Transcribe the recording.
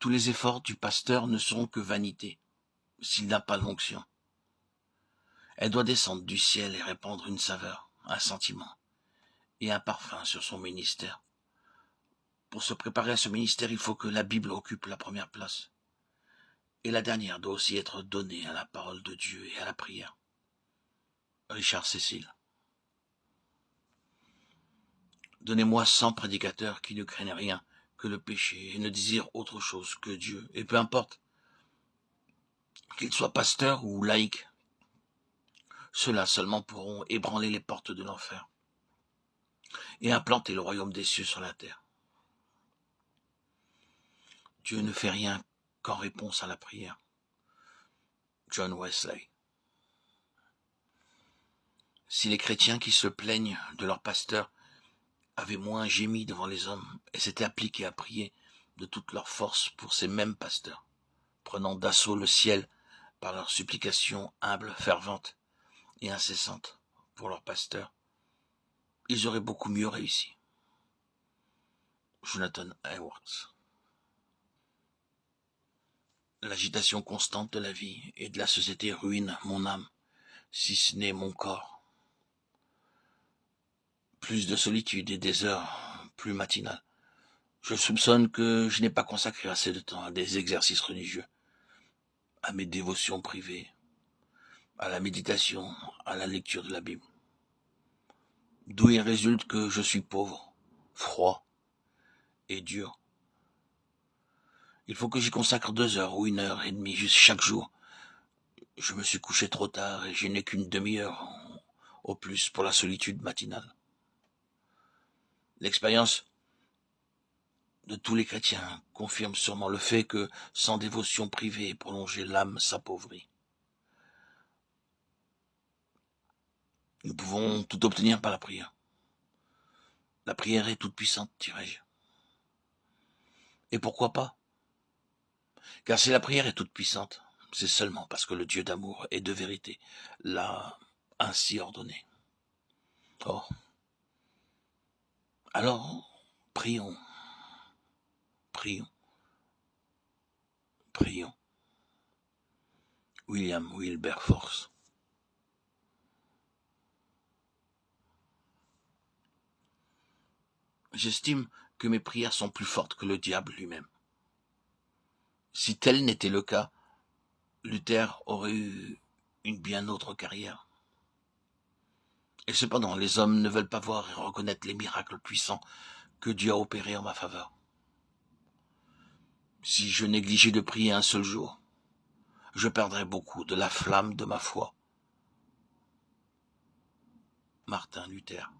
Tous les efforts du pasteur ne seront que vanité s'il n'a pas l'onction. Elle doit descendre du ciel et répandre une saveur, un sentiment et un parfum sur son ministère. Pour se préparer à ce ministère, il faut que la Bible occupe la première place. Et la dernière doit aussi être donnée à la parole de Dieu et à la prière. Richard Cécile. Donnez-moi 100 prédicateurs qui ne craignent rien que le péché et ne désirent autre chose que Dieu. Et peu importe qu'ils soient pasteurs ou laïcs, ceux-là seulement pourront ébranler les portes de l'enfer et implanter le royaume des cieux sur la terre. Dieu ne fait rien qu'en réponse à la prière. John Wesley. Si les chrétiens qui se plaignent de leur pasteur avaient moins gémi devant les hommes et s'étaient appliqués à prier de toute leur force pour ces mêmes pasteurs, prenant d'assaut le ciel par leurs supplications humbles, ferventes et incessantes pour leur pasteur, ils auraient beaucoup mieux réussi. Jonathan Edwards. L'agitation constante de la vie et de la société ruine mon âme, si ce n'est mon corps. Plus de solitude et des heures plus matinales. Je soupçonne que je n'ai pas consacré assez de temps à des exercices religieux, à mes dévotions privées, à la méditation, à la lecture de la Bible. D'où il résulte que je suis pauvre, froid et dur. Il faut que j'y consacre 2 heures ou 1h30 juste chaque jour. Je me suis couché trop tard et je n'ai qu'une demi-heure au plus pour la solitude matinale. L'expérience de tous les chrétiens confirme sûrement le fait que sans dévotion privée et prolongée, l'âme s'appauvrit. Nous pouvons tout obtenir par la prière. La prière est toute puissante, dirais-je. Et pourquoi pas? Car si la prière est toute puissante, c'est seulement parce que le Dieu d'amour et de vérité l'a ainsi ordonné. Oh. Alors, prions, prions, prions. William Wilberforce. J'estime que mes prières sont plus fortes que le diable lui-même. Si tel n'était le cas, Luther aurait eu une bien autre carrière. Et cependant, les hommes ne veulent pas voir et reconnaître les miracles puissants que Dieu a opérés en ma faveur. Si je négligeais de prier un seul jour, je perdrais beaucoup de la flamme de ma foi. Martin Luther.